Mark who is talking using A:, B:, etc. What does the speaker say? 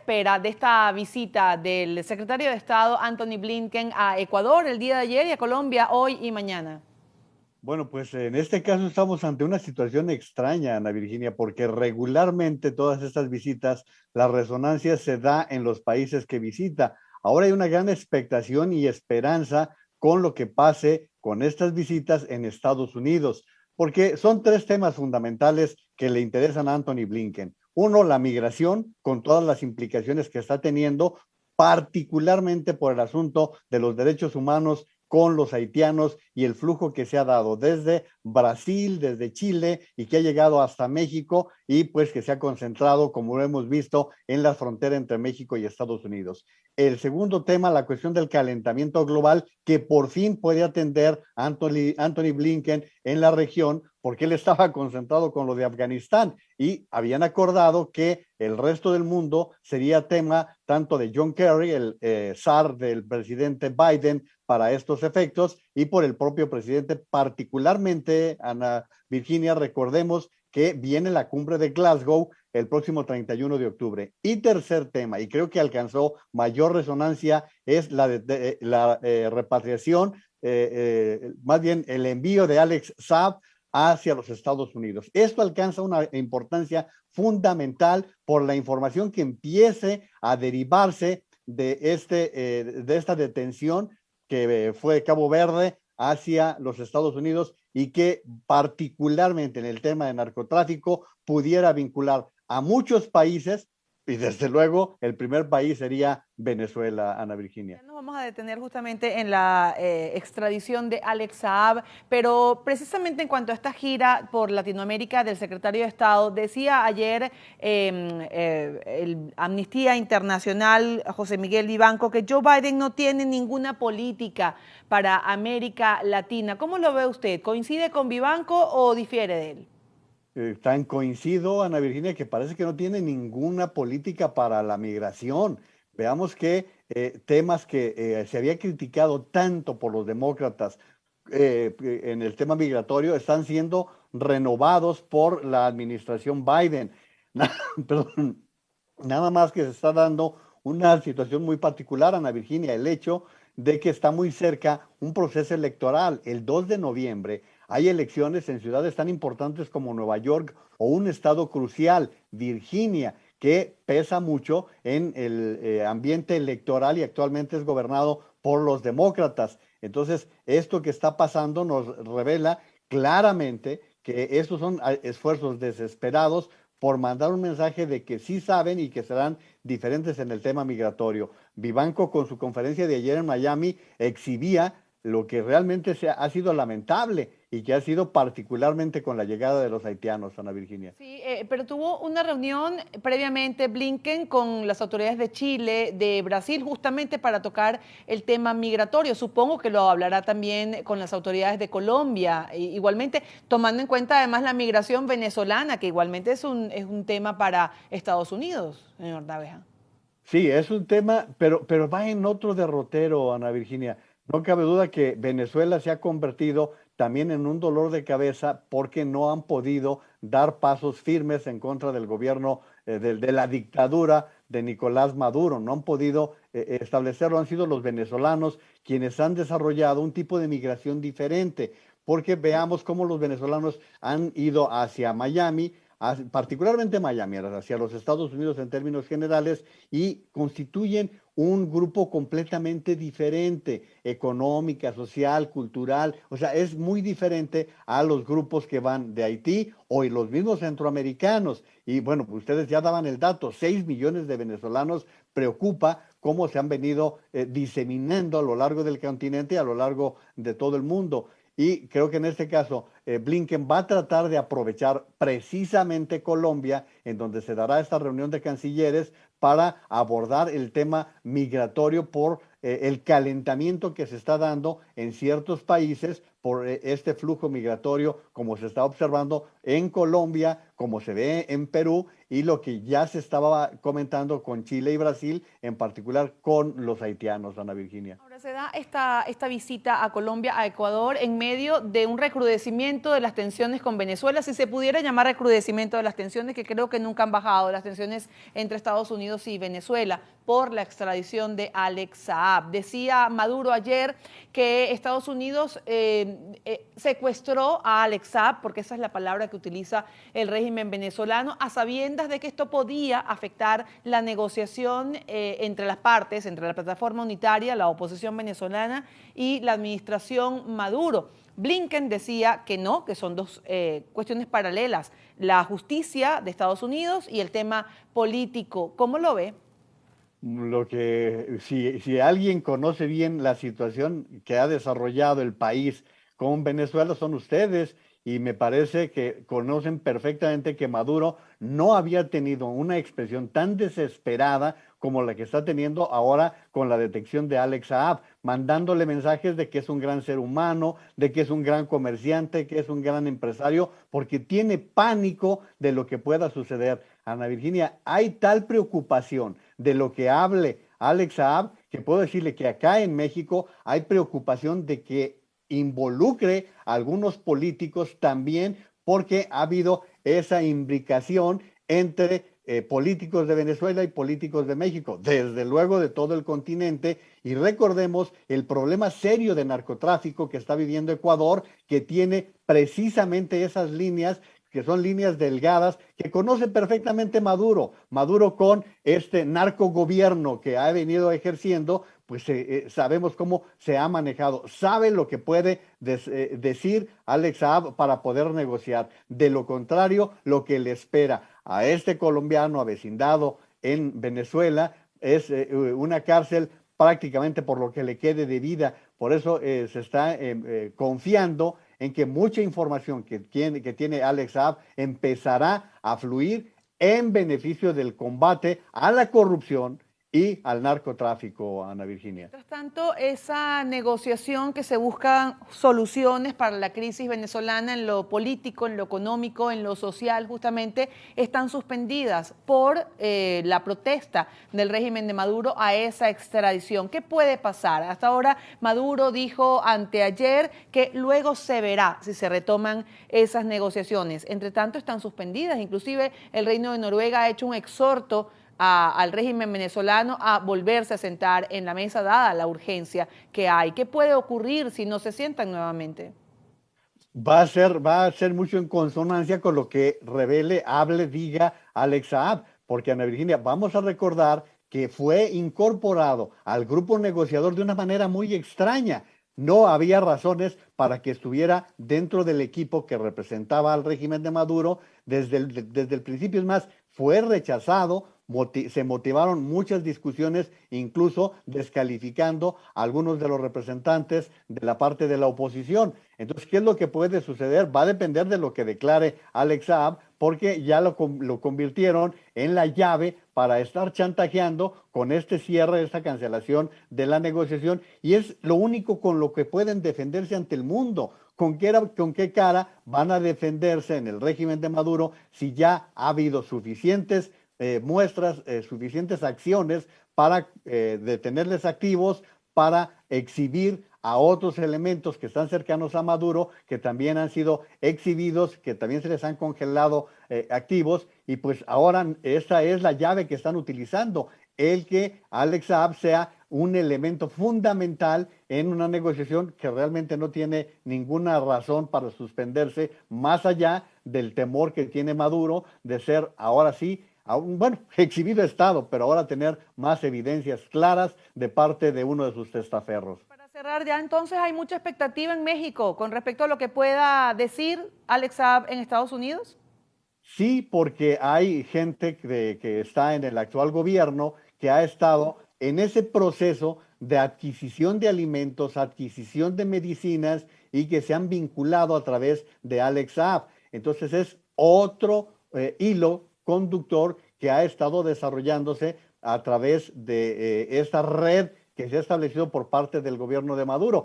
A: espera de esta visita del secretario de Estado Antony Blinken a Ecuador el día de ayer y a Colombia hoy y mañana?
B: Bueno, pues en este caso estamos ante una situación extraña, Ana Virginia, porque regularmente todas estas visitas, la resonancia se da en los países que visita. Ahora hay una gran expectación y esperanza con lo que pase con estas visitas en Estados Unidos, porque son tres temas fundamentales que le interesan a Anthony Blinken. Uno, la migración, con todas las implicaciones que está teniendo, particularmente por el asunto de los derechos humanos con los haitianos y el flujo que se ha dado desde Brasil, desde Chile y que ha llegado hasta México y pues que se ha concentrado, como lo hemos visto, en la frontera entre México y Estados Unidos. El segundo tema, la cuestión del calentamiento global, que por fin puede atender Anthony Blinken en la región, porque él estaba concentrado con lo de Afganistán y habían acordado que el resto del mundo sería tema tanto de John Kerry, el zar del presidente Biden, para estos efectos y por el propio presidente, particularmente, Ana Virginia, recordemos que viene la cumbre de Glasgow el próximo 31 de octubre. Y tercer tema, y creo que alcanzó mayor resonancia, es la repatriación, más bien el envío de Alex Saab hacia los Estados Unidos. Esto alcanza una importancia fundamental por la información que empiece a derivarse de esta detención que fue de Cabo Verde hacia los Estados Unidos y que particularmente en el tema de narcotráfico pudiera vincular a muchos países y desde luego el primer país sería Venezuela, Ana Virginia.
A: Ya nos vamos a detener justamente en la extradición de Alex Saab, pero precisamente en cuanto a esta gira por Latinoamérica del secretario de Estado, decía ayer el Amnistía Internacional, José Miguel Vivanco, que Joe Biden no tiene ninguna política para América Latina. ¿Cómo lo ve usted? ¿Coincide con Vivanco o difiere de él?
B: Tan coincido, Ana Virginia, que parece que no tiene ninguna política para la migración. Veamos que temas que se había criticado tanto por los demócratas en el tema migratorio están siendo renovados por la administración Biden. Perdón, nada más que se está dando una situación muy particular, Ana Virginia, el hecho de que está muy cerca un proceso electoral. El 2 de noviembre hay elecciones en ciudades tan importantes como Nueva York o un estado crucial, Virginia, que pesa mucho en el ambiente electoral y actualmente es gobernado por los demócratas. Entonces, esto que está pasando nos revela claramente que estos son esfuerzos desesperados por mandar un mensaje de que sí saben y que serán diferentes en el tema migratorio. Vivanco con su conferencia de ayer en Miami exhibía lo que realmente ha sido lamentable y que ha sido particularmente con la llegada de los haitianos, Ana Virginia.
A: Sí, pero tuvo una reunión previamente Blinken con las autoridades de Chile, de Brasil, justamente para tocar el tema migratorio. Supongo que lo hablará también con las autoridades de Colombia, igualmente tomando en cuenta además la migración venezolana, que igualmente es un tema para Estados Unidos, señor Naveja.
B: Sí, es un tema, pero va en otro derrotero, Ana Virginia. No cabe duda que Venezuela se ha convertido también en un dolor de cabeza porque no han podido dar pasos firmes en contra del gobierno de la dictadura de Nicolás Maduro. No han podido establecerlo. Han sido los venezolanos quienes han desarrollado un tipo de migración diferente, porque veamos cómo los venezolanos han ido hacia Miami, particularmente Miami, hacia los Estados Unidos en términos generales, y constituyen un grupo completamente diferente, económica, social, cultural, o sea, es muy diferente a los grupos que van de Haití o y los mismos centroamericanos. Y bueno, pues ustedes ya daban el dato, 6 millones de venezolanos, preocupa cómo se han venido diseminando a lo largo del continente y a lo largo de todo el mundo. Y creo que en este caso Blinken va a tratar de aprovechar precisamente Colombia, en donde se dará esta reunión de cancilleres, para abordar el tema migratorio por el calentamiento que se está dando en ciertos países por este flujo migratorio, como se está observando en Colombia, como se ve en Perú, y lo que ya se estaba comentando con Chile y Brasil, en particular con los haitianos, Ana Virginia.
A: Ahora se da esta visita a Colombia, a Ecuador, en medio de un recrudecimiento de las tensiones con Venezuela, si se pudiera llamar recrudecimiento de las tensiones, que creo que nunca han bajado, las tensiones entre Estados Unidos y Venezuela, por la extradición de Alex Saab. Decía Maduro ayer que Estados Unidos secuestró a Alex Saab, porque esa es la palabra que utiliza el régimen venezolano, a sabiendas de que esto podía afectar la negociación entre las partes, entre la plataforma unitaria, la oposición venezolana y la administración Maduro. Blinken decía que no, que son dos cuestiones paralelas, la justicia de Estados Unidos y el tema político. ¿Cómo lo ve?
B: Lo que, si alguien conoce bien la situación que ha desarrollado el país con Venezuela son ustedes, y me parece que conocen perfectamente que Maduro no había tenido una expresión tan desesperada como la que está teniendo ahora con la detección de Alex Saab, mandándole mensajes de que es un gran ser humano, de que es un gran comerciante, que es un gran empresario, porque tiene pánico de lo que pueda suceder. Ana Virginia, hay tal preocupación de lo que hable Alex Saab, que puedo decirle que acá en México hay preocupación de que involucre a algunos políticos también, porque ha habido esa imbricación entre políticos de Venezuela y políticos de México, desde luego de todo el continente, y recordemos el problema serio de narcotráfico que está viviendo Ecuador, que tiene precisamente esas líneas, que son líneas delgadas, que conoce perfectamente Maduro. Maduro, con este narcogobierno que ha venido ejerciendo, pues sabemos cómo se ha manejado. Sabe lo que puede decir Alex Saab para poder negociar. De lo contrario, lo que le espera a este colombiano avecindado en Venezuela es una cárcel prácticamente por lo que le quede de vida. Por eso se está confiando en que mucha información que tiene Alex Saab empezará a fluir en beneficio del combate a la corrupción y al narcotráfico, Ana Virginia.
A: Mientras tanto, esa negociación que se buscan soluciones para la crisis venezolana en lo político, en lo económico, en lo social, justamente, están suspendidas por la protesta del régimen de Maduro a esa extradición. ¿Qué puede pasar? Hasta ahora Maduro dijo anteayer que luego se verá si se retoman esas negociaciones. Entre tanto, están suspendidas. Inclusive el Reino de Noruega ha hecho un exhorto al régimen venezolano a volverse a sentar en la mesa dada la urgencia que hay. ¿Qué puede ocurrir si no se sientan nuevamente?
B: Va a ser mucho en consonancia con lo que revele, hable, diga Alex Saab, porque Ana Virginia, vamos a recordar que fue incorporado al grupo negociador de una manera muy extraña. No había razones para que estuviera dentro del equipo que representaba al régimen de Maduro desde el principio. Es más, fue rechazado, se motivaron muchas discusiones, incluso descalificando a algunos de los representantes de la parte de la oposición. Entonces, ¿qué es lo que puede suceder? Va a depender de lo que declare Alex Saab, porque ya lo convirtieron en la llave para estar chantajeando con este cierre, esta cancelación de la negociación, y es lo único con lo que pueden defenderse ante el mundo. ¿Con qué cara van a defenderse en el régimen de Maduro si ya ha habido suficientes muestras, suficientes acciones para detenerles activos, para exhibir a otros elementos que están cercanos a Maduro, que también han sido exhibidos, que también se les han congelado activos, y pues ahora esa es la llave que están utilizando, el que Alex Saab sea un elemento fundamental en una negociación que realmente no tiene ninguna razón para suspenderse, más allá del temor que tiene Maduro de ser ahora sí, bueno, exhibido Estado, pero ahora tener más evidencias claras de parte de uno de sus testaferros.
A: Para cerrar ya, entonces hay mucha expectativa en México con respecto a lo que pueda decir Alex Saab en Estados Unidos.
B: Sí, porque hay gente que está en el actual gobierno que ha estado en ese proceso de adquisición de alimentos, adquisición de medicinas, y que se han vinculado a través de Alex Saab. Entonces es otro hilo conductor que ha estado desarrollándose a través de esta red que se ha establecido por parte del gobierno de Maduro.